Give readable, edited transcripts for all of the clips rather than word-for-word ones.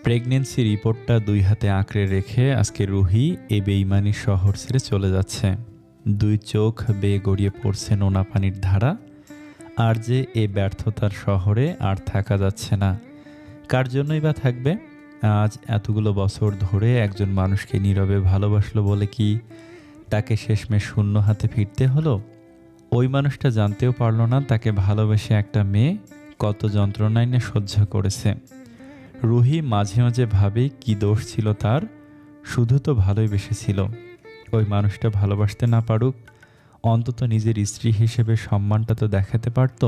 Pregnancy রিপোর্টটা ২ হাতে আঁকড়ে রেখে আজকে রুহি এই বেইমানি শহর ছেড়ে চলে যাচ্ছে। ২ চোখ বেয়ে গড়িয়ে পড়ছে নোনা পানির ধারা। আর যে এ ব্যর্থতার শহরে আর থাকা যাচ্ছে না। কার জন্যই বা থাকবে? আজ এতগুলো বছর ধরে একজন মানুষকে নীরবে ভালোবাসলো বলে কি তাকে শেষমেশ শূন্য হাতে ফিরতে হলো? ওই মানুষটা জানতেও পারল না তাকে ভালোবেসে একটা মেয়ে কত যন্ত্রণায় না সহ্য করেছে। রুহি মাঝে মাঝে ভাবে কি দোষ ছিল তার, শুধু তো ভালোই বেসেছিল। ওই মানুষটা ভালোবাসতে না পারুক, অন্তত নিজের স্ত্রী হিসেবে সম্মানটা তো দেখাতে পারত।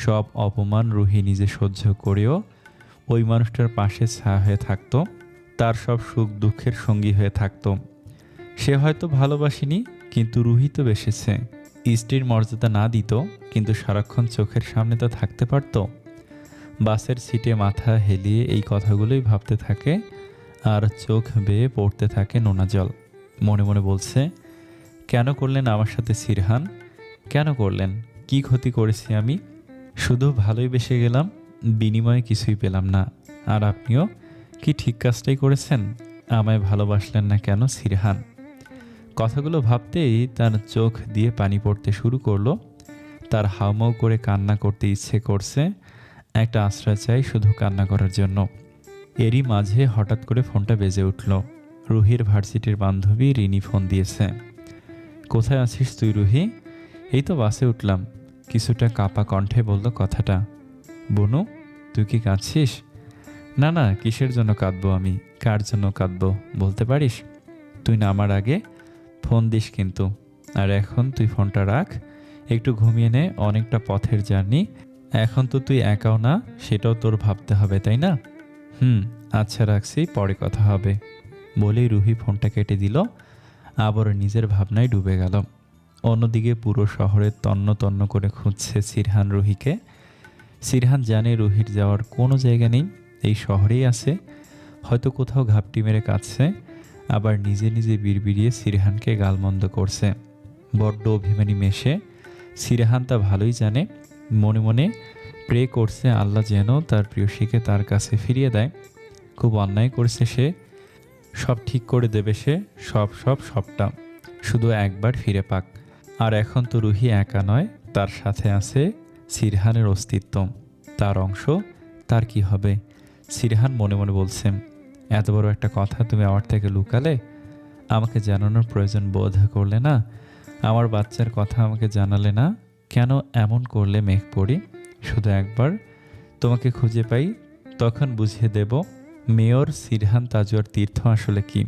সব অপমান রুহি নিজে সহ্য করেও ওই মানুষটার পাশে ছায়া হয়ে থাকতো, তার সব সুখ দুঃখের সঙ্গী হয়ে থাকতো। সে হয়তো ভালোবাসেনি, কিন্তু রুহি তো বেসেছে। স্ত্রীর মর্যাদা না দিত, কিন্তু সারাক্ষণ চোখের সামনে তো থাকতে পারত। বাসের সিটে মাথা হেলিয়ে এই কথাগুলোই ভাবতে থাকে, আর চোখ বেয়ে পড়তে থাকে নোনা জল। মনে মনে বলছে, কেন করলেন আমার সাথে সিরহান? কেন করলেন? কি ক্ষতি করেছি আমি? শুধু ভালোই বেসে গেলাম, বিনিময়ে কিছুই পেলাম না। আর আপনিও কি ঠিক কাজটাই করেছেন? আমায় ভালোবাসলেন না কেন সিরহান? কথাগুলো ভাবতেই তার চোখ দিয়ে পানি পড়তে শুরু করলো। তার হাউমাউ করে কান্না করতে ইচ্ছে করছে, একটা আশ্রয় চাই শুধু কান্না করার জন্য। এরই মাঝে হঠাৎ করে ফোনটা বেজে উঠল। রুহির ভার্সিটির বান্ধবী রিনি ফোন দিয়েছে। কোথায় আছিস তুই রুহি? এই তো বাসে উঠলাম। কিছুটা কাপা কণ্ঠে বলল কথাটা। বনু, তুই কি কাঁদছিস? না না, কিসের জন্য কাঁদবো আমি? কার জন্য কাঁদবো বলতে পারিস? তুই নামার আগে ফোন দিস কিন্তু। আর এখন তুই ফোনটা রাখ, একটু ঘুমিয়ে নে, অনেকটা পথের জার্নি। এখন তো তুই একাও না, সেটাও তোর ভাবতে হবে, তাই না? আচ্ছা রাখছি, পরে কথা হবে। বলেই রুহি ফোনটা কেটে দিল, আবার নিজের ভাবনায় ডুবে গেল। অন্যদিকে পুরো শহরে তন্ন তন্ন করে খুঁজছে সিরহান রুহিকে। সিরহান জানে রুহির যাওয়ার কোনো জায়গা নেই, এই শহরেই আছে। হয়তো কোথাও ঘাপটি মেরে কাঁদছে, আবার নিজে নিজে বিড়বিড়িয়ে সিরহানকে গালমন্দ করছে। বড্ড অভিমানী মেশে সিরহান তা ভালোই জানে। মনে মনে প্রে করছে আল্লাহ যেন তার প্রিয়সীকে তার কাছে ফিরিয়ে দেয়। খুব অন্যায় করছে সে, সব ঠিক করে দেবে সে, সবটা শুধু একবার ফিরে পাক। আর এখন তো রুহি একা নয়, তার সাথে আছে সিরহানের অস্তিত্ব, তার অংশ। তার কি হবে? সিরহান মনে মনে বলছে, এত বড় একটা কথা তুমি আমার থেকে লুকালে, আমাকে জানানোর প্রয়োজন বোধ করলে না, আমার বাচ্চার কথা আমাকে জানালে না, কেন এমন করলে মেঘ পড়ি? শুধু একবার তোমাকে খুঁজে পাই, তখন বুঝিয়ে দেব মেয়র সিরহান তাজুয়ার তীর্থ আসলে কি।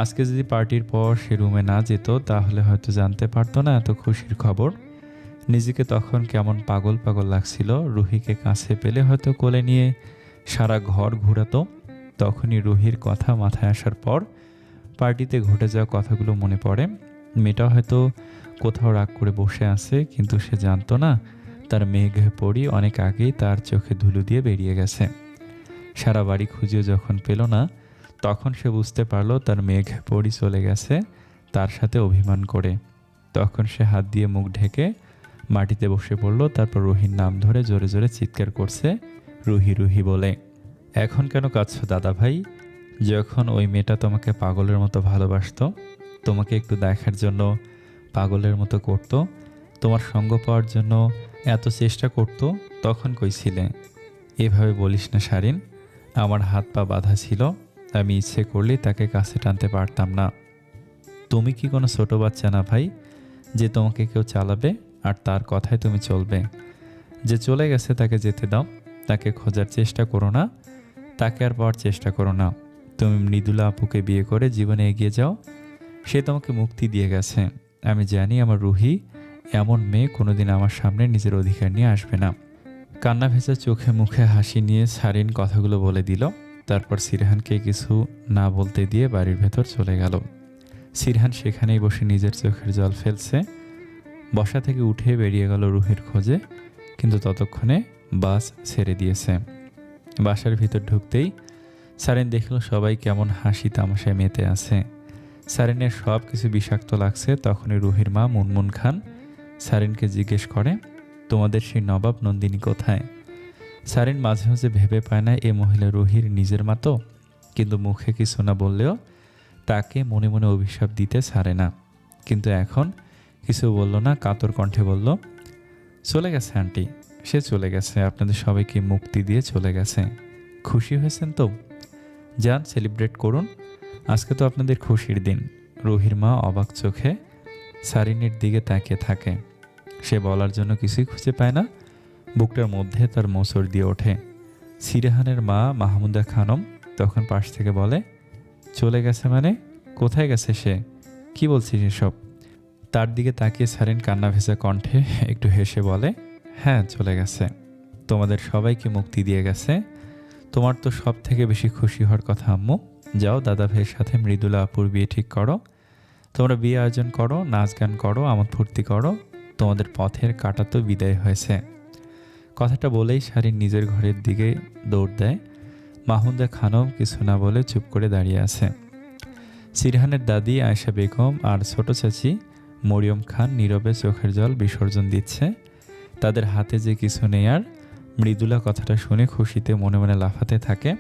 আজকে যদি পার্টির পর সে রুমে না যেত, তাহলে হয়তো জানতে পারতো না এত খুশির খবর। নিজেকে তখন কেমন পাগল পাগল লাগছিল। রুহিকে কাছে পেলে হয়তো কোলে নিয়ে সারা ঘর ঘোরাতো। তখনই রুহির কথা মাথায় আসার পর পার্টিতে ঘটে যাওয়া কথাগুলো মনে পড়ে। মেয়েটা হয়তো কোথাও রাগ করে বসে আছে, কিন্তু সে জানতো না তার মেঘ পড়ি অনেক আগেই তার চোখে ধুলো দিয়ে বেরিয়ে গেছে। সারা বাড়ি খুঁজেও যখন পেল না, তখন সে বুঝতে পারলো তার মেঘ পড়ি চলে গেছে তার সাথে অভিমান করে। তখন সে হাত দিয়ে মুখ ঢেকে মাটিতে বসে পড়ল, তারপর রুহির নাম ধরে জোরে জোরে চিৎকার করছে, রুহি রুহি বলে। এখন কেন কাঁদছো দাদা ভাই? যখন ওই মেয়েটা তোমাকে পাগলের মতো ভালোবাসতো, তোমাকে একটু দেখার জন্য পাগলের মতো করতো, তোমার সঙ্গ পাওয়ার জন্য এত চেষ্টা করতো, তখন কই ছিলে? এভাবে বলিস না শারিন, আমার হাত পা বাঁধা ছিল, আমি ইচ্ছে করলেই তাকে কাছে টানতে পারতাম না। তুমি কি কোনো ছোট বাচ্চা না ভাই, যে তোমাকে কেউ চালাবে আর তার কথায় তুমি চলবে? যে চলে গেছে তাকে যেতে দাও, তাকে খোঁজার চেষ্টা করো না, তাকে আর পাওয়ার চেষ্টা করো না। তুমি মৃদুলা আপুকে বিয়ে করে জীবনে এগিয়ে যাও, সে তোমাকে মুক্তি দিয়ে গেছে। আমি জানি আমার রুহি এমন মেয়ে কোনোদিন আমার সামনে নিজের অধিকার নিয়ে আসবে না। কান্না ভেজা চোখে মুখে হাসি নিয়ে সারিন কথাগুলো বলে দিল। তারপর সিরহানকে কিছু না বলতে দিয়ে বাড়ির ভেতর চলে গেল। সিরহান সেখানেই বসে নিজের চোখের জল ফেলছে। বসা থেকে উঠে বেরিয়ে গেল রুহির খোঁজে, কিন্তু ততক্ষণে বাস ছেড়ে দিয়েছে। বাসার ভিতর ঢুকতেই সারিন দেখল সবাই কেমন হাসি তামাশায় মেতে আছে। সারিনের সব কিছু বিষাক্ত লাগছে। তখনই রুহির মা মুনমুন খান সারিনকে জিজ্ঞেস করে, তোমাদের সেই নবাব নন্দিনী কোথায়? সারিন মাঝে মাঝে ভেবে পায় না এ মহিলা রুহির নিজের মা তো, কিন্তু মুখে কিছু না বললেও তাকে মনে মনে অভিশাপ দিতে ছাড়ে না। কিন্তু এখন কিছু বলল না, কাতর কণ্ঠে বলল, চলে গেছে আন্টি, সে চলে গেছে, আপনাদের সবাইকে মুক্তি দিয়ে চলে গেছে। খুশি হয়েছেন তো? যান, সেলিব্রেট করুন, আজকে তো আপনাদের খুশির দিন। রুহির মা অবাক চোখে সারিনের দিকে তাকিয়ে থাকে। সে বলার জন্য কিছুই খুঁজে পায় না। বুকটার মধ্যে তার মোচড় দিয়ে ওঠে। সিরহানের মা মাহমুদা খানম তখন পাশ থেকে বলে, চলে গেছে মানে? কোথায় গেছে সে? কি বলছিস এসব? তার দিকে তাকিয়ে সারিন কান্না ভেজা কণ্ঠে একটু হেসে বলে, হ্যাঁ চলে গেছে, তোমাদের সবাইকে মুক্তি দিয়ে গেছে। তোমার তো সব থেকে বেশি খুশি হওয়ার কথা আম্মু। যাও দাদা ভাইয়ের সাথে মৃদুলা আপুর বিয়ে ঠিক করো, তোমরা বিয়ে আয়োজন করো, নাচ গান করো, আমোদ ফুর্তি করো, তোমাদের পথের কাটা তো বিদায় হয়েছে। কথাটা বলেই সারিন নিজের ঘরের দিকে দৌড় দেয়। মাহমুদা খানম কিছু না বলে চুপ করে দাঁড়িয়ে আছে। সিরহানের দাদি আয়েশা বেগম আর ছোট চাচি মরিয়ম খান নীরবে চোখের জল বিসর্জন দিচ্ছে। তাদের হাতে যে কিছু নেই আর। মৃদুলা কথাটা শুনে খুশিতে মনে মনে লাফাতে থাকে।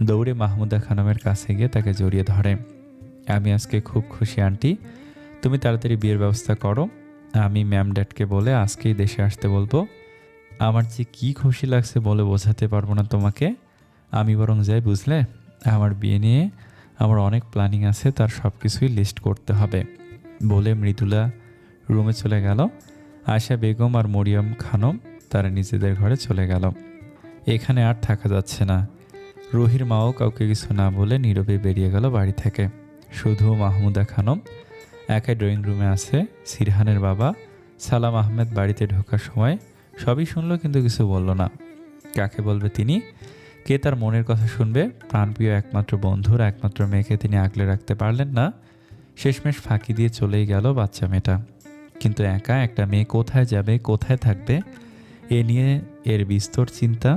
দৌড়ে মাহমুদা খানমের কাছে গিয়ে তাকে জড়িয়ে ধরে। আমি আজকে খুব খুশি আন্টি, তুমি তাড়াতাড়ি বিয়ের ব্যবস্থা করো। আমি ম্যাম ড্যাডকে বলে আজকেই দেশে আসতে বলবো। আমার যে কি খুশি লাগছে বলে বোঝাতে পারবো না তোমাকে। আমি বরং যাই, বুঝলে? আমার বিয়ে নিয়ে আমার অনেক প্ল্যানিং আছে, তার সব কিছুই লিস্ট করতে হবে। বলে মৃদুলা রুমে চলে গেল। আয়েশা বেগম আর মরিয়ম খানম তারা নিজেদের ঘরে চলে গেল। এখানে আর থাকা যাচ্ছে না। রুহির মাও কাউকে কিছু না বলে নীরবে বেরিয়ে গেল বাড়ি থেকে। শুধু মাহমুদা খানম একাই ড্রয়িং রুমে আছে। সিরহানের বাবা সালাম আহমেদ বাড়িতে ঢোকার সময় সবই শুনলো, কিন্তু কিছু বলল না। কাকে বলবে তিনি? কে তার মনের কথা শুনবে? প্রাণপ্রিয় একমাত্র বন্ধুর একমাত্র মেয়েকে তিনি আগলে রাখতে পারলেন না। শেষমেশ ফাঁকি দিয়ে চলেই গেল বাচ্চা মেয়েটা। কিন্তু একা একটা মেয়ে কোথায় যাবে, কোথায় থাকবে, এ নিয়ে এর বিস্তর চিন্তা।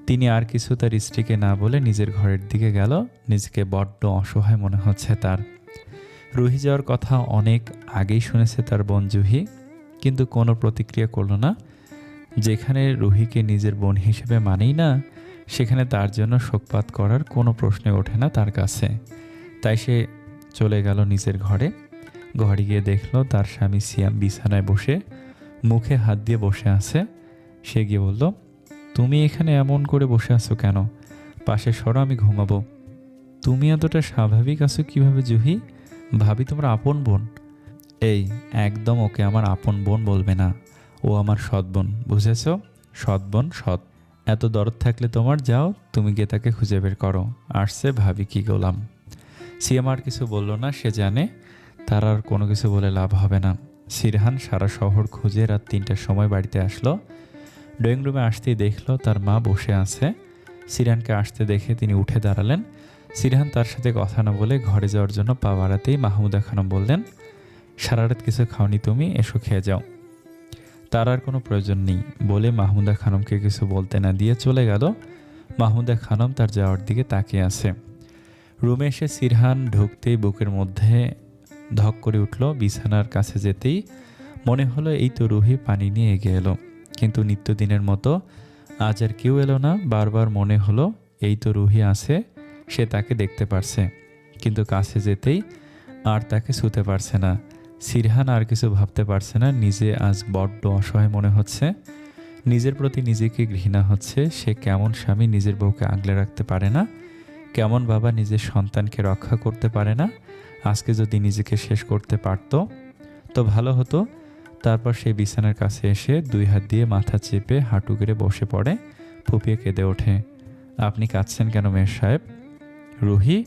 তিনি আর কিছু তার স্ত্রীকে না বলে নিজের ঘরের দিকে গেল। নিজেকে বড্ড অসহায় মনে হচ্ছে তার। রুহি যাওয়ার কথা অনেক আগেই শুনেছে তার বোন জুহি, কিন্তু কোনো প্রতিক্রিয়া করল না। যেখানে রুহিকে নিজের বোন হিসেবে মানেই না, সেখানে তার জন্য শোকপাত করার কোনো প্রশ্নই ওঠে না তার কাছে। তাই সে চলে গেল নিজের ঘরে। ঘরে গিয়ে দেখলো তার স্বামী সিয়াম বিছানায় বসে মুখে হাত দিয়ে বসে আছে। সে গিয়ে বলল, তুমি এখানে এমন করে বসে আছো কেন? পাশে সরো, আমি ঘুমাবো। তুমি এতটা স্বাভাবিক আছো কিভাবে জুহি? ভাবি তোমার আপন বোন। এই একদম ওকে আমার আপন বোন বলবে না, ও আমার সৎ বোন, বুঝেছ? সৎ বোন, সৎ। এত দরদ থাকলে তোমার, যাও তুমি গিয়ে তাকে খুঁজে বের করো। আসছে ভাবি কি গোলাম। সিয়াম আর কিছু বলল না। সে জানে তার আর কোনো কিছু বলে লাভ হবে না। সিরহান সারা শহর খুঁজে রাত 3টার সময় বাড়িতে আসলো। ড্রয়িং রুমে আসতেই দেখলো তার মা বসে আছে। সিরহানকে আসতে দেখে তিনি উঠে দাঁড়ালেন। সিরহান তার সাথে কথা না বলে ঘরে যাওয়ার জন্য পা বাড়াতেই মাহমুদা খানম বললেন, সারা রাত কিছু খাওনি তুমি, এসো খেয়ে যাও। তার আর কোনো প্রয়োজন নেই বলে মাহমুদা খানমকে কিছু বলতে না দিয়ে চলে গেল। মাহমুদা খানম তার যাওয়ার দিকে তাকিয়ে আছে। রুমে এসে সিরহান ঢুকতেই বুকের মধ্যে ধক করে উঠল। বিছানার কাছে যেতেই মনে হলো এই তো রুহি পানি নিয়ে এগিয়ে এলো, কিন্তু নিত্যদিনের মতো আজ আর কেউ এলো না। বারবার মনে হলো এই তো রুহি আছে, সে তাকে দেখতে পারছে, কিন্তু কাছে যেতেই আর তাকে ছুঁতে পারছে না। সিরহান আর কিছু ভাবতে পারছে না। নিজে আজ বড্ড অসহায় মনে হচ্ছে। নিজের প্রতি নিজেকে ঘৃণা হচ্ছে। সে কেমন স্বামী নিজের বউকে আগলে রাখতে পারে না, কেমন বাবা নিজের সন্তানকে রক্ষা করতে পারে না। আজকে যদি নিজেকে শেষ করতে পারত তো ভালো হতো। তারপর সে বিছানার কাছে এসে 2 হাত দিয়ে মাথা চেপে হাঁটু গেড়ে বসে পড়ে, ফুপিয়ে কেঁদে ওঠে। আপনি কাঁদছেন কেন মেয়ের সাহেব? রুহি,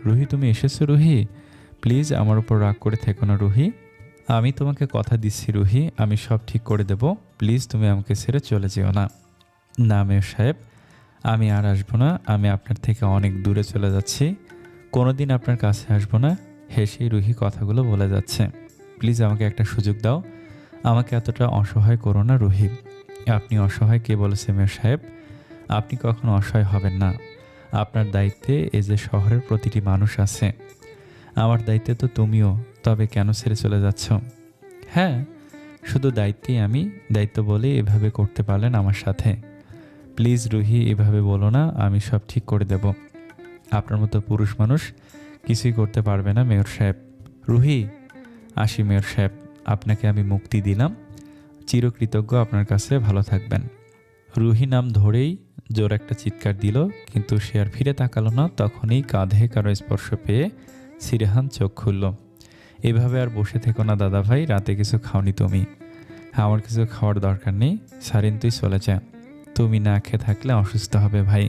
রুহি তুমি এসেছো? রুহি প্লিজ আমার উপর রাগ করে থেকো না রুহি। আমি তোমাকে কথা দিচ্ছি রুহি, আমি সব ঠিক করে দেব। প্লিজ তুমি আমাকে ছেড়ে চলে যেও না। না মেয়ের সাহেব, আমি আর আসবো না। আমি আপনার থেকে অনেক দূরে চলে যাচ্ছি, কোনোদিন আপনার কাছে আসবো না। হেসেই রুহি কথাগুলো বলে যাচ্ছে। প্লিজ আমাকে একটা সুযোগ দাও, আমাকে এতটা অসহায় করো না রুহি। আপনি অসহায় কে বলেছে মেয়ের সাহেব? আপনি কখনো অসহায় হবেন না। আপনার দায়িত্বে এই যে শহরের প্রতিটি মানুষ আছে, আমার দায়িত্বে তো তুমিও। তবে কেন ছেড়ে চলে যাচ্ছ? হ্যাঁ, শুধু দায়িত্বেই আমি, দায়িত্ব বলে এভাবে করতে পারলেন আমার সাথে। প্লিজ রুহি, এভাবে বলো না, আমি সব ঠিক করে দেব। আপনার মতো পুরুষ মানুষ কিছুই করতে পারবে না মেয়র সাহেব। রুহি, আসি মেয়র সাহেব, আপনাকে আমি মুক্তি দিলাম, চিরকৃতজ্ঞ আপনার কাছে, ভালো থাকবেন। রুহি নাম ধরেই জোর একটা চিৎকার দিল, কিন্তু সে আর ফিরে তাকালো না। তখনই কাঁধে কারো স্পর্শ পেয়ে সিরহান চোখ খুলল। এভাবে আর বসে থেকো না দাদা ভাই, রাতে কিছু খাওনি তুমি। আমার কিছু খাওয়ার দরকার নেই, সারিন তুই চলে যা। তুমি না খেয়ে থাকলে অসুস্থ হবে ভাই।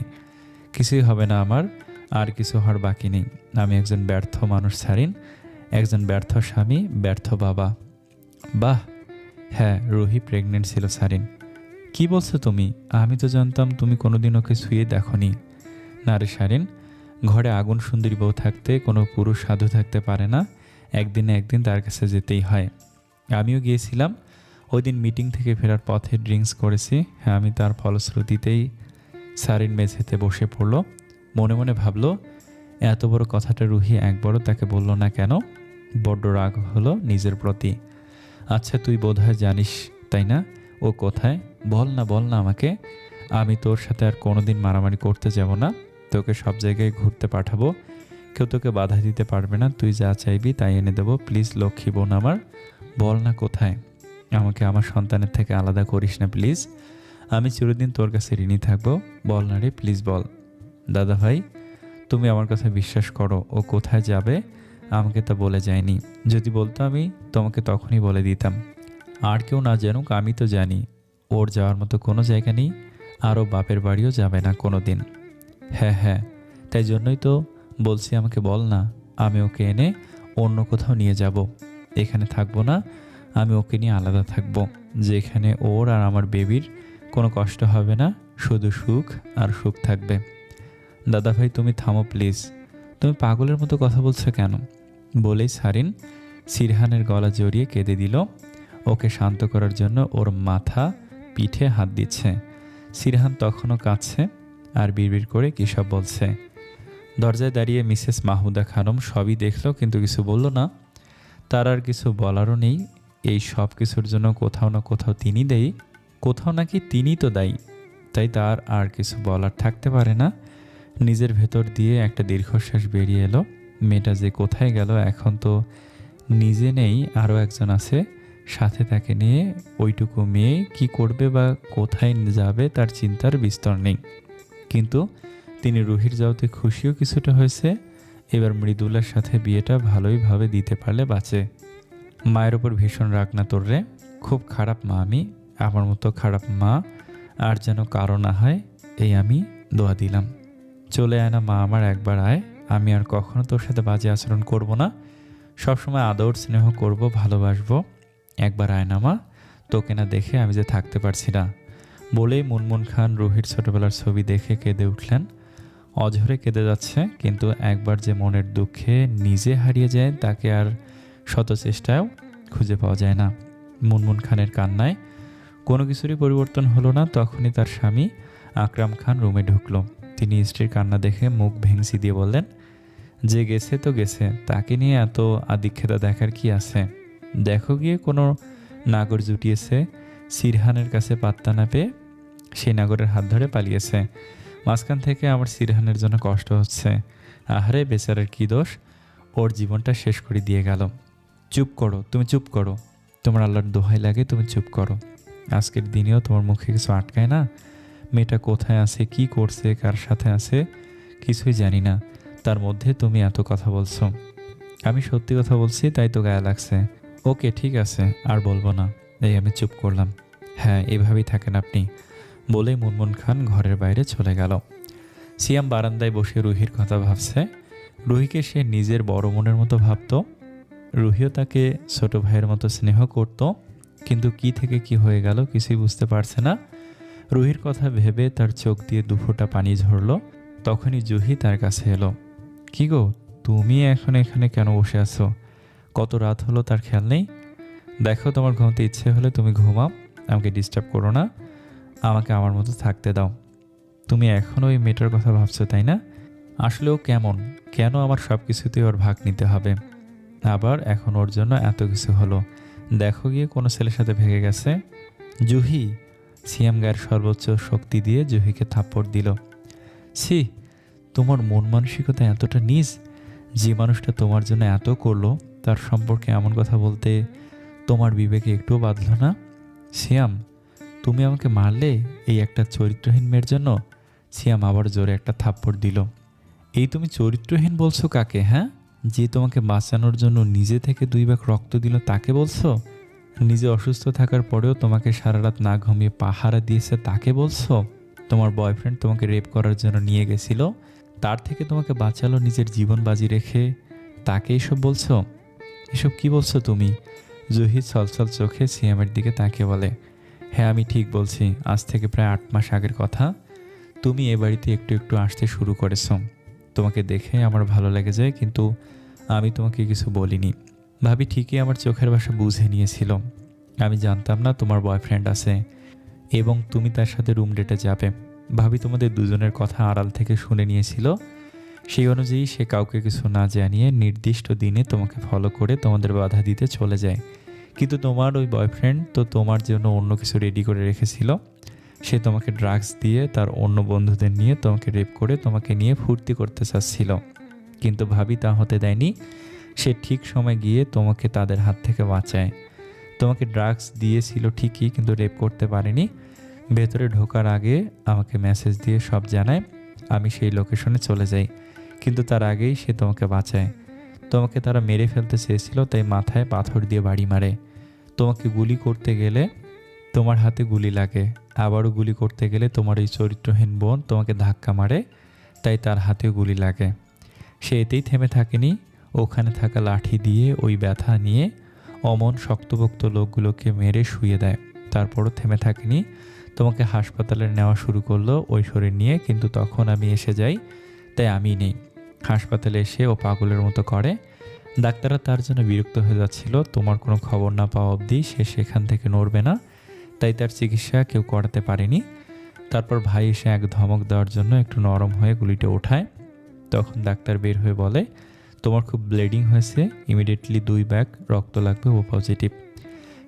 কিছুই হবে না আমার, আর কিছু হওয়ার বাকি নেই। আমি একজন ব্যর্থ মানুষ সারিন, একজন ব্যর্থ স্বামী, ব্যর্থ বাবা। বাহ, হ্যাঁ রুহি প্রেগনেন্ট ছিল সারিন। কি বলছো তুমি? আমি তো জানতাম তুমি কোনোদিন ওকে ছুঁয়ে দেখনি। না রে সারিন, ঘরে আগুন সুন্দরী বউ থাকতে কোনো পুরুষ সাধু থাকতে পারে না, একদিন না একদিন তার কাছে যেতেই হয়। আমিও গিয়েছিলাম, ওই দিন মিটিং থেকে ফেরার পথে ড্রিঙ্কস করেছি। হ্যাঁ, আমি তার ফলশ্রুতিতেই। সারিন মেঝেতে বসে পড়ল, মনে মনে ভাবল এত বড় কথাটা রুহি একবারও তাকে বলল না কেন। বড্ড রাগ হলো নিজের প্রতি। আচ্ছা তুই বোধহয় জানিস তাই না ও কোথায়? বল না বল না আমাকে। আমি তোর সাথে আর কোনোদিন মারামারি করতে যাব না, তোকে সব জায়গায় ঘুরতে পাঠাবো, কেউ তোকে বাধা দিতে পারবে না, তুই যা চাইবি তাই এনে দেবো। প্লিজ লক্ষ্মী বোন আমার, বল না কোথায়। আমাকে আমার সন্তানের থেকে আলাদা করিস না প্লিজ, আমি চিরদিন তোর কাছে ঋণী থাকবো। বল না রে, প্লিজ বল। দাদা ভাই, তুমি আমার কথা বিশ্বাস করো, ও কোথায় যাবে আমাকে তা বলে যায়নি। যদি বলতো আমি তোমাকে তখনই বলে দিতাম। আর কেউ না জানুক, আমি তো জানি ওর যাওয়ার মতো কোনো জায়গা নেই, আর ও বাপের বাড়িও যাবে না কোনো দিন। হ্যাঁ হ্যাঁ, তাই জন্যই তো বলছি আমাকে বল না, আমি ওকে এনে অন্য কোথাও নিয়ে যাব। এখানে থাকবো না, আমি ওকে নিয়ে আলাদা থাকবো, যেখানে ওর আর আমার বেবির কোনো কষ্ট হবে না, শুধু সুখ আর সুখ থাকবে। দাদা ভাই তুমি থামো প্লিজ, তুমি পাগলের মতো কথা বলছো কেন? বলেই সারিন সিরহানের গলা জড়িয়ে কেঁদে দিল। ওকে শান্ত করার জন্য ওর মাথা পিঠে হাত দিচ্ছে। সিরহান তখনও কাঁদছে আর বিড়বিড় করে কী সব বলছে। দরজায় দাঁড়িয়ে মিসেস মাহমুদা খানম সবই দেখলো, কিন্তু কিছু বলল না। তার আর কিছু বলারও নেই। এই সব কিছুর জন্য কোথাও না কোথাও তিনি দেই, কোথাও নাকি তিনি তো দায়ী। তাই তার আর কিছু বলার থাকতে পারে না। নিজের ভেতর দিয়ে একটা দীর্ঘশ্বাস বেরিয়ে এলো। মেয়েটা যে কোথায় গেল, এখন তো নিজে নেই, আরও একজন আছে সাথে, তাকে নিয়ে ওইটুকু মেয়ে কি করবে বা কোথায় যাবে তার চিন্তার বিস্তর নেই। কিন্তু তিনি রুহির যাওয়াতে খুশিও কিছুটা হয়েছে। এবার মৃদুলার সাথে বিয়েটা ভালোইভাবে দিতে পারলে বাঁচে। মায়ের ওপর ভীষণ রাগ না তোর রে, খুব খারাপ মা আমি, আমার মতো খারাপ মা আর যেন কারো না হয়, এই আমি দোয়া দিলাম। চলে আয় না মা আমার, একবার আয়, আমি আর কখনো তোর সাথে বাজে আচরণ করব না, সবসময় আদর স্নেহ করব, ভালোবাসবো। একবার আয় না মা, তোকে না দেখে আমি যে থাকতে পারছি না। বলেই মুনমুন খান রুহির ছোটবেলার ছবি দেখে কেঁদে উঠলেন। অঝরে কেঁদে যাচ্ছে, কিন্তু একবার যে মনের দুঃখে নিজে হারিয়ে যায় তাকে আর শত চেষ্টায়ও খুঁজে পাওয়া যায় না। মুনমুন খানের কান্নায় কোনো কিছুরই পরিবর্তন হলো না। তখনই তার স্বামী আকরাম খান রুমে ঢুকলো। তিনি স্ত্রীর কান্না দেখে মুখ ভেঙচি দিয়ে বললেন, যে গেছে তো গেছে, তাকে নিয়ে এত আদিক্ষেতা দেখার কি আছে? দেখো গিয়ে কোনো নাগর জুটিয়েছে, সিরহানের কাছে পাত্তা না পেয়ে সেই নাগরের হাত ধরে পালিয়েছে। মাঝখান থেকে আমার সিরহানের জন্য কষ্ট হচ্ছে। আহারে বেচারার কি দোষ, ওর জীবনটা শেষ করে দিয়ে গেল। চুপ করো, তুমি চুপ করো, তোমার আল্লাহর দোহাই লাগে তুমি চুপ করো। আজকের দিনেও তোমার মুখে কিছু আটকায় না? মেয়েটা কোথায় আছে, কি করছে, কার সাথে আছে, কিছুই জানি না, তার মধ্যে তুমি এত কথা বলছো। আমি সত্যি কথা বলছি, তাই তো গায়ে লাগছে। ওকে ঠিক আছে, আর বলবো না। এই আমি চুপ করলাম। হ্যাঁ, এভাবেই থাকেন আপনি, বলেই মুনমুন খান ঘরের বাইরে চলে গেল। সিয়াম বারান্দায় বসে রুহির কথা ভাবছে। রুহিকে সে নিজের বড় মনের মতো ভাবত, রুহিও তাকে ছোট ভাইয়ের মতো স্নেহ করত। কিন্তু কি থেকে কি হয়ে গেল কিছুই বুঝতে পারছে না। রুহির কথা ভেবে তার চোখ দিয়ে দুফোঁটা পানি ঝরল। তখনই জুহি তার কাছে এলো। কি গো, তুমি এখন এখানে কেন বসে আছো? কত রাত হলো তার খেয়াল নেই? দেখো, তোমার ঘুমোতে ইচ্ছে হলে তুমি ঘুমাও, আমাকে ডিস্টার্ব করো না, আমাকে আমার মতো থাকতে দাও। তুমি এখনও ওই মেয়েটার কথা ভাবছো তাই না? আসলে ও কেমন, কেন আমার সব কিছুতেই ওর ভাগ নিতে হবে? আবার এখন ওর জন্য এত কিছু হলো, দেখো গিয়ে কোনো ছেলের সাথে ভেগে গেছে। জুহি, সিয়াম গায়ের সর্বোচ্চ শক্তি দিয়ে জুহিকে থাপ্পড় দিল। ছি, তোমার মন মানসিকতা এতটা নিচ? যে মানুষটা তোমার জন্য এত করলো তার সম্পর্কে এমন কথা বলতে তোমার বিবেকে একটুও বাঁধল না? সিয়াম, তুমি আমাকে মারলে এই একটা চরিত্রহীন মেয়ের জন্য? সিয়াম আবার জোরে একটা থাপ্পড় দিল। এই তুমি চরিত্রহীন বলছো কাকে, হ্যাঁ? যে তোমাকে বাঁচানোর জন্য নিজে থেকে 2 ভাগ রক্ত দিল তাকে বলছো? নিজে অসুস্থ থাকার পরেও তোমাকে সারা রাত না ঘুমিয়ে পাহারা দিয়েছে তাকে বলছো? তোমার বয়ফ্রেন্ড তোমাকে রেপ করার জন্য নিয়ে গেছিল, তার থেকে তোমাকে বাঁচালো নিজের জীবন বাজি রেখে, তাকে এসব বলছো? এসব কি বলছো তুমি? জুহি ছলছল চোখে সিয়ামের দিকে তাকিয়ে বলে, হ্যাঁ আমি ঠিক বলছি। আজ থেকে প্রায় 8 মাস আগের কথা। তুমি এ বাড়িতে একটু একটু আসতে শুরু করেছো। তোমাকে দেখে আমার ভালো লেগে যায়, কিন্তু আমি তোমাকে কিছু বলিনি। ভাবি ঠিকই আমার চোখের ভাষা বুঝে নিয়েছিল। আমি জানতাম না তোমার বয়ফ্রেন্ড আছে এবং তুমি তার সাথে রুম ডেটে যাবে। ভাবি তোমাদের দুজনের কথা আড়াল থেকে শুনে নিয়েছিল। সেই অনুযায়ী সে কাউকে কিছু না জানিয়ে নির্দিষ্ট দিনে তোমাকে ফলো করে তোমাদের বাধা দিতে চলে যায়। কিন্তু তোমার ওই বয়ফ্রেন্ড তো তোমার জন্য অন্য কিছু রেডি করে রেখেছিল। সে তোমাকে ড্রাগস দিয়ে তার অন্য বন্ধুদের নিয়ে তোমাকে রেপ করে তোমাকে নিয়ে ফুর্তি করতে চাচ্ছিল, কিন্তু ভাবি তা হতে দেয়নি। সে ঠিক সময় গিয়ে তোমাকে তাদের হাত থেকে বাঁচায়। তোমাকে ড্রাগস দিয়েছিল ঠিকই, কিন্তু রেপ করতে পারেনি। ভেতরে ঢোকার আগে আমাকে মেসেজ দিয়ে সব জানায়। আমি সেই লোকেশনে চলে যাই, কিন্তু তার আগেই সে তোমাকে বাঁচায়। তোমাকে তারা মেরে ফেলতে চেয়েছিল, তাই মাথায় পাথর দিয়ে বাড়ি মারে। তোমাকে গুলি করতে গেলে তোমার হাতে গুলি লাগে। আবারও গুলি করতে গেলে তোমার এই চরিত্রহীন বোন তোমাকে ধাক্কা মারে, তাই তার হাতেও গুলি লাগে। সে এতেই থেমে থাকেনি, ওখানে থাকা লাঠি দিয়ে ওই ব্যথা নিয়ে অমন শক্তপোক্ত লোকগুলোকে মেরে শুয়ে দেয়। তারপরও থেমে থাকেনি, তোমাকে হাসপাতালে নেওয়া শুরু করলো ওই শরীর নিয়ে, কিন্তু তখন আমি এসে যাই, তাই আমি নেই। হাসপাতালে এসে ও পাগলের মতো করে। ডাক্তাররা তার জন্য বিরক্ত হয়ে যাচ্ছিল। তোমার কোনো খবর না পাওয়া অবধি সে সেখান থেকে নড়বে না, তাই তার চিকিৎসা কেউ করাতে পারেনি। তারপর ভাই এসে এক ধমক দেওয়ার জন্য একটু নরম হয়ে গুলিটা ওঠায়। তখন ডাক্তার বের হয়ে বলে, তোমার খুব ব্লিডিং হয়েছে, ইমিডিয়েটলি 2 ব্যাগ রক্ত লাগবে, ও পজিটিভ।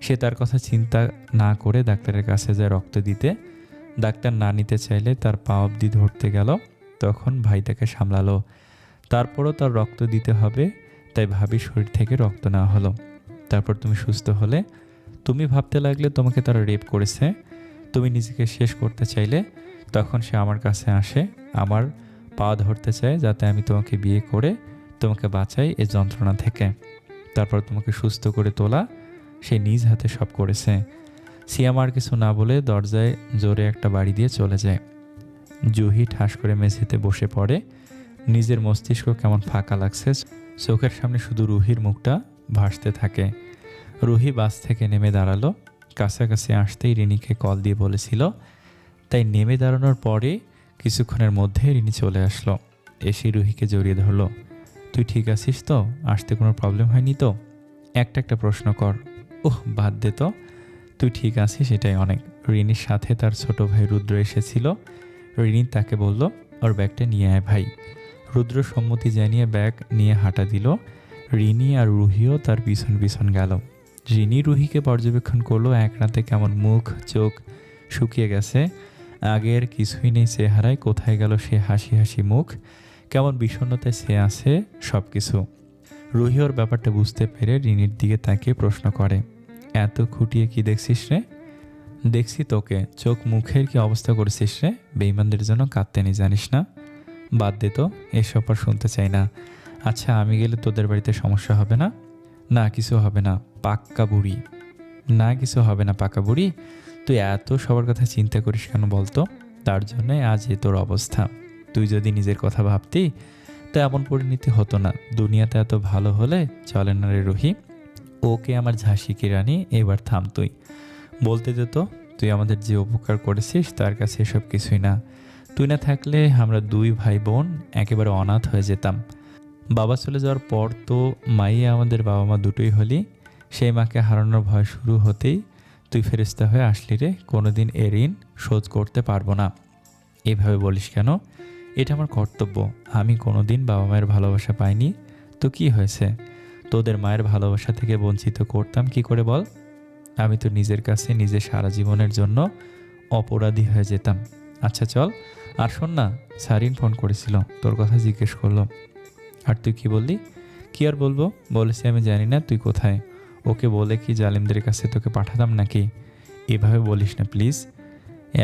সে তার কথা চিন্তা না করে ডাক্তারের কাছে যায় রক্ত দিতে। ডাক্তার না নিতে চাইলে তার পা অবধি ধরতে গেল, তখন ভাই তাকে সামলালো। তারপরও তার রক্ত দিতে হবে, তাই ভাবির শরীর থেকে রক্ত নেওয়া হলো। তারপর তুমি সুস্থ হলে। তুমি ভাবতে লাগলে তোমাকে তারা রেপ করেছে। তুমি নিজেকে শেষ করতে চাইলে। তখন সে আমার কাছে আসে, আমার পা ধরতে চায় যাতে আমি তোমাকে বিয়ে করে তোমাকে বাঁচাই এই যন্ত্রণা থেকে। তারপর তোমাকে সুস্থ করে তোলা সে নিজ হাতে সব করেছে। সিয়াম আর কিছু না বলে দরজায় জোরে একটা বাড়ি দিয়ে চলে যায়। জুহি ঠাস করে মেঝেতে বসে পড়ে। নিজের মস্তিষ্ক কেমন ফাঁকা লাগছে। চোখের সামনে শুধু রুহির মুখটা ভাসতে থাকে। রুহি বাস থেকে নেমে দাঁড়ালো। কাছাকাছি আসতেই রিনিকে কল দিয়ে বলেছিল, তাই নেমে দাঁড়ানোর পরে কিছুক্ষণের মধ্যে রিনি চলে আসলো। এসে রুহিকে জড়িয়ে ধরলো। তুই ঠিক আছিস তো? আসতে কোনো প্রবলেম হয়নি তো? একটা প্রশ্ন কর। ওহ বাদ দে তো, তুই ঠিক আছিস এটাই অনেক। রিনির সাথে তার ছোট ভাই রুদ্র এসেছিল। রিনি তাকে বলল, ওর ব্যাগটা নিয়ে আয় ভাই। রুদ্র সম্মতি জানিয়ে ব্যাগ নিয়ে হাঁটা দিল। রিনি আর রুহিও তার পিছন পিছন গেল। রিনি রুহিকে পর্যবেক্ষণ করলো। এক রাতে কেমন মুখ চোখ শুকিয়ে গেছে, আগের কিছুই নেই চেহারায়। কোথায় গেল সে হাসি হাসি মুখ? কেমন বিষণ্ণতায় সে আছে সব কিছু। রুহি ওর ব্যাপারটা বুঝতে পেরে রিনির দিকে তাকিয়ে প্রশ্ন করে, এত খুঁটিয়ে কি দেখছিস রে? দেখছি তোকে, চোখ মুখের কি অবস্থা করেছিস রে? বেঈমানদের জন্য কাঁদতে নেই জানিস না? বাদ দে তো, এসব আর শুনতে চাই না। আচ্ছা আমি গেলে তোদের বাড়িতে সমস্যা হবে না? না কিছু হবে না পাক্কা বুড়ি। না কিছু হবে না পাকা বুড়ি। তুই এত সবার কথা চিন্তা করিস কেন বলতো? তার জন্যই আজ এ তোর অবস্থা। তুই যদি নিজের কথা ভাবতি তা এমন পরিণতি হতো না। দুনিয়াতে এত ভালো হলে চলে না রে রুহি। ওকে আমার ঝাঁসি কি রানী, এবার থাম তুই। বলতে দে তো, তুই আমাদের যে উপকার করেছিস তার কাছে এসব কিছুই না। তুই না থাকলে আমরা 2 ভাই বোন একেবারে অনাথ হয়ে যেতাম। বাবা চলে যাওয়ার পর তো মাই আমাদের বাবা মা দুটোই হলি। সেই মাকে হারানোর ভয় শুরু হতেই তুই ফেরেশতা হয়ে আসলি রে। কোনোদিন এ ঋণ শোধ করতে পারবো না। এভাবে বলিস কেন? এটা আমার কর্তব্য। আমি কোনোদিন বাবা মায়ের ভালোবাসা পাইনি তো কি হয়েছে? তোদের মায়ের ভালোবাসা থেকে বঞ্চিত করতাম কি করে বল? আমি তো নিজের কাছে নিজে সারা জীবনের জন্য অপরাধী হয়ে যেতাম। আচ্ছা চল, আর শোন না, সারিন ফোন করেছিল, তোর কথা জিজ্ঞেস করলো। আর তুই কি বললি? কি আর বলবো, বলেছি আমি জানি না তুই কোথায়। ওকে বলে কি জালিমদের কাছে তোকে পাঠাতাম নাকি? এভাবে বলিস না প্লিজ।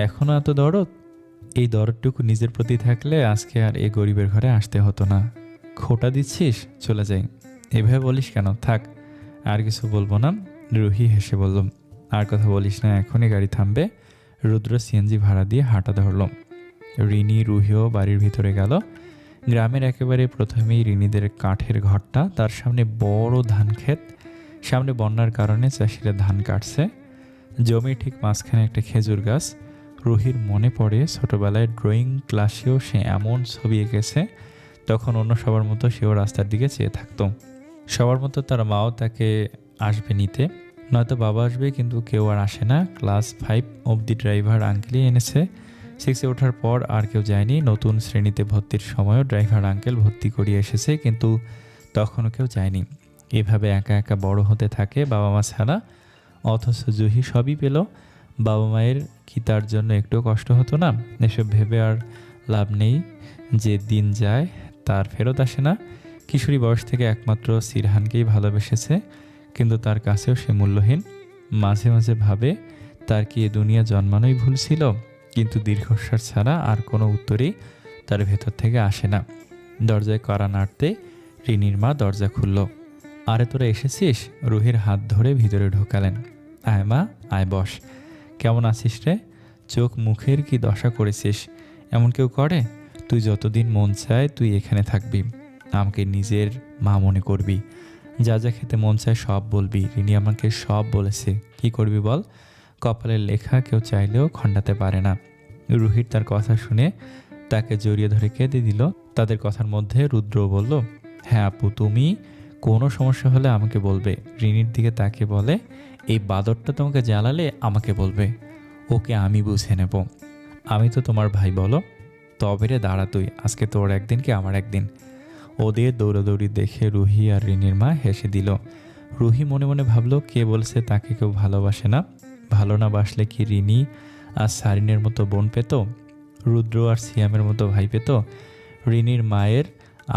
এখনও এত দরদ? এই দরদটুকু নিজের প্রতি থাকলে আজকে আর এই গরিবের ঘরে আসতে হতো না। খোটা দিচ্ছিস, চলে যাই। এভাবে বলিস কেন? থাক, আর কিছু বলবো না। রুহি হেসে বলল, আর কথা বলিস না, এখনই গাড়ি থামবে। রুদ্র সিএনজি ভাড়া দিয়ে হাঁটা ধরল। রিনি রুহিও বাড়ির ভিতরে গেল। গ্রামের একেবারে প্রথমেই রিনিদের কাঠের ঘরটা, তার সামনে বড় ধান ক্ষেত। সামনে বন্যার কারণে চাষিরা ধান কাটছে। জমির ঠিক মাঝখানে একটা খেজুর গাছ। রুহির মনে পড়ে ছোটবেলায় ড্রয়িং ক্লাসেও সে এমন ছবি এঁকেছে। তখন অন্য সবার মতো সেও রাস্তার দিকে চেয়ে থাকতো। সবার মতো তার মাও তাকে আসবে নিতে, নয়তো বাবা আসবে, কিন্তু কেউ আর আসে না। ক্লাস 5 অবধি ড্রাইভার আঙ্কেলই এনেছে। 6-এ ওঠার পর আর কেউ যায়নি। নতুন শ্রেণীতে ভর্তির সময়ও ড্রাইভার আঙ্কেল ভর্তি করিয়ে এসেছে, কিন্তু তখনও কেউ যায়নি। এভাবে একা একা বড় হতে থাকে বাবা মা ছাড়া। অথচ জুহি সবই পেল। বাবা মায়ের কি তার জন্য একটুও কষ্ট হতো না? এসব ভেবে আর লাভ নেই। যে দিন যায় তার ফেরত আসে না। কিশোরী বয়স থেকে একমাত্র সিরহানকেই ভালোবেসেছে, কিন্তু তার কাছেও সে মূল্যহীন। মাঝে মাঝে ভাবে তার কি এ দুনিয়া জন্মানোই ভুল ছিল, কিন্তু দীর্ঘশ্বাস ছাড়া আর কোনো উত্তরই তার ভেতর থেকে আসে না। দরজায় কড়া নাড়তে রিনির মা দরজা খুলল। আরে তোরা এসেছিস? রুহির হাত ধরে ভিতরে ঢোকালেন। আয় মা, আয় বস। কেমন আছিস রে? চোখ মুখের কি দশা করেছিস? এমন কেউ করে? তুই যতদিন মন চায় তুই এখানে থাকবি, আমাকে নিজের মা মনে করবি, যা যা খেতে মন চায় সব বলবি। রিনি আমাকে সব বলেছে, কি করবি বল? কপালের লেখা কেউ চাইলেও খণ্ডাতে পারে না। রুহির তার কথা শুনে তাকে জড়িয়ে ধরে কেঁদে দিল। তাদের কথার মধ্যে রুদ্র বলল, হ্যাঁ আপু, তুমি কোনো সমস্যা হলে আমাকে বলবে। রিনির দিকে তাকে বলে, এই বাদরটা তোমাকে জ্বালালে আমাকে বলবে, ওকে আমি বুঝে নেব। আমি তো তোমার ভাই, বলো। তবে রে দাঁড়া তুই, আজকে তোর একদিন কি আমার একদিন। ওদের দৌড়াদৌড়ি দেখে রুহি আর রিনির মা হেসে দিল। রুহি মনে মনে ভাবল, কে বলছে তাকে কেউ ভালোবাসে না? ভালো না বাসলে কি রিনি আর সারিনের মতো বোন পেত? রুদ্র আর সিয়ামের মতো ভাই পেত? রিনির মায়ের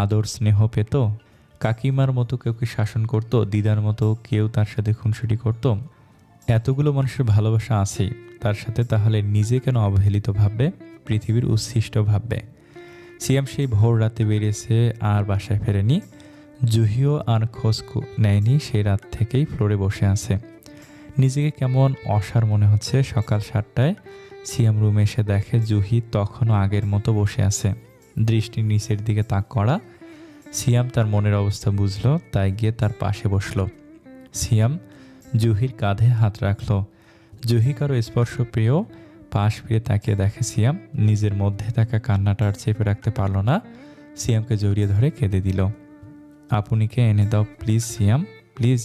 আদর স্নেহ পেত? কাকিমার মতো কেউ কি শাসন করত? দিদার মতো কেউ তার সাথে খুনসুটি করত? এতগুলো মানুষের ভালোবাসা আছেই, তার সাথে তাহলে নিজে কেন অবহেলিত ভাববে, পৃথিবীর উচ্ছিষ্ট ভাববে? সিয়াম সেই ভোর রাতে বেরিয়েছে আর বাসায় ফেরেনি। জুহিও আর খোঁজ নেয়নি। সেই রাত থেকেই ফ্লোরে বসে আছে। নিজেকে কেমন অসাড় মনে হচ্ছে। সকাল 7টায় সিয়াম রুমে এসে দেখে জুহি তখনও আগের মতো বসে আছে, দৃষ্টি নিচের দিকে তাক করা। সিয়াম তার মনের অবস্থা বুঝলো, তাই গিয়ে তার পাশে বসলো। সিয়াম জুহির কাঁধে হাত রাখলো। জুহি কারো স্পর্শ পেয়েও পাশ ফিরে তাকিয়ে দেখে সিয়াম। নিজের মধ্যে থাকা কান্নাটা আর চেপে রাখতে পারল না। সিয়ামকে জড়িয়ে ধরে কেঁদে দিল। আপনিকে এনে দাও প্লিজ সিয়াম, প্লিজ।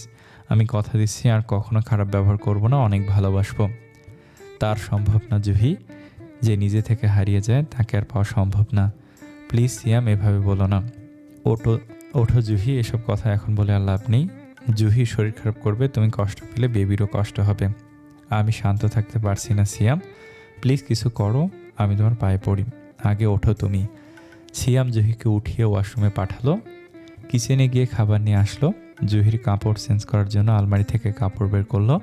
আমি কথা দিচ্ছি আর কখনো খারাপ ব্যবহার করব না, অনেক ভালোবাসবো। তার সম্ভব না জুহি, যে নিজে থেকে হারিয়ে যায় তাকে আর পাওয়া সম্ভব না। প্লিজ সিয়াম, এভাবে বলো না। ওঠো ওঠো জুহি, এসব কথা এখন বলে আর লাভ নেই। জুহি, শরীর খারাপ করবে, তুমি কষ্ট পেলে বেবিরও কষ্ট হবে। আমি শান্ত থাকতে পারছি না সিয়াম, প্লিজ কিছু করো, আমি তোমার পায়ে পড়ি। আগে ওঠো তুমি। সিয়াম জুহিকে উঠিয়ে ওয়াশরুমে পাঠালো। কিচেনে গিয়ে খাবার নিয়ে আসলো। জুহির কাপড় চেঞ্জ করার জন্য আলমারি থেকে কাপড় বের করলো।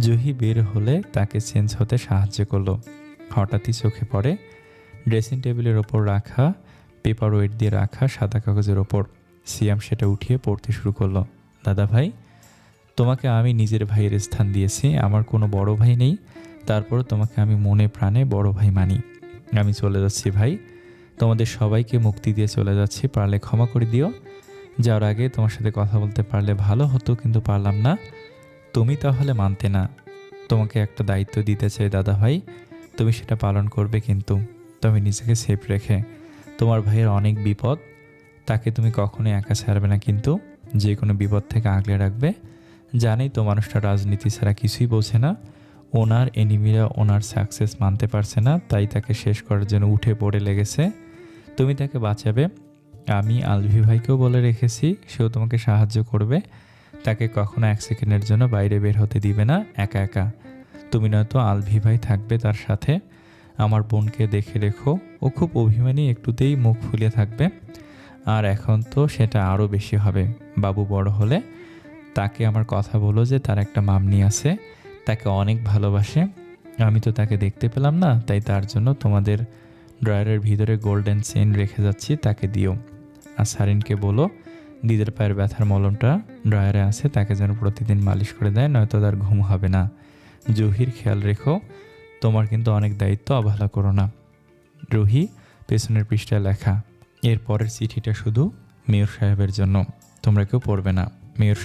জুহি বের হলে তাকে চেঞ্জ হতে সাহায্য করলো। হঠাৎই চোখে পড়ে ড্রেসিং টেবিলের ওপর রাখা পেপার ওয়েট দিয়ে রাখা সাদা কাগজের ওপর। সিয়াম সেটা উঠিয়ে পড়তে শুরু করলো। দাদা ভাই, তোমাকে আমি নিজের ভাইয়ের স্থান দিয়েছি, আমার কোনো বড় ভাই নেই, তারপর তোমাকে আমি মনে প্রাণে বড় ভাই মানি। আমি চলে যাচ্ছি ভাই, তোমাদের সবাইকে মুক্তি দিয়ে চলে যাচ্ছি, পারলে ক্ষমা করে দিও। যাওয়ার আগে তোমার সাথে কথা বলতে পারলে ভালো হতো, কিন্তু পারলাম না। তুমি তাহলে মানতে না। তোমাকে একটা দায়িত্ব দিতে চাই দাদা ভাই, তুমি সেটা পালন করবে, কিন্তু তুমি নিজেকে সেফ রেখে। তোমার ভাইয়ের অনেক বিপদ, তাকে তুমি কখনোই একা ছাড়বে না, কিন্তু যে কোনো বিপদ থেকে আগলে রাখবে। জানেই তো মানুষটা রাজনীতি ছাড়া কিছুই বোঝে না। ওনার এনিমিরা ওনার সাকসেস মানতে পারছে না, তাই তাকে শেষ করার জন্য উঠে পড়ে লেগেছে। তুমি তাকে বাঁচাবে। আমি আলভি ভাইকেও বলে রেখেছি, সেও তোমাকে সাহায্য করবে। তাকে কখনো 1 সেকেন্ডের জন্য বাইরে বের হতে দিবে না একা একা। তুমি নয়তো আলভি ভাই থাকবে তার সাথে। আমার বোনকে দেখে রেখো, ও খুব অভিমানী, একটুতেই মুখ ফুলিয়ে থাকবে। আর এখন তো সেটা আরও বেশি হবে। বাবু বড় হলে তাকে আমার কথা বলো যে তার একটা মামনি আছে, তাকে অনেক ভালোবাসে। আমি তো তাকে দেখতে পেলাম না, তাই তার জন্য তোমাদের ড্রয়ারের ভিতরে গোল্ডেন চেইন রেখে যাচ্ছি, তাকে দিও। আর সারিনকে বলো দিদের পায়ের ব্যথার মলমটা ড্রয়ারে আছে, তাকে যেন প্রতিদিন মালিশ করে দেয়, নয়তো তার ঘুম হবে না। জহির খেয়াল রেখো, তোমার কিন্তু অনেক দায়িত্ব, অবহেলা করো না। রুহি। পেছনের পৃষ্ঠায় লেখা। এর পরের চিঠিটা শুধু মেয়র সাহেবের জন্য, তোমরা কেউ পড়বে না। মেয়র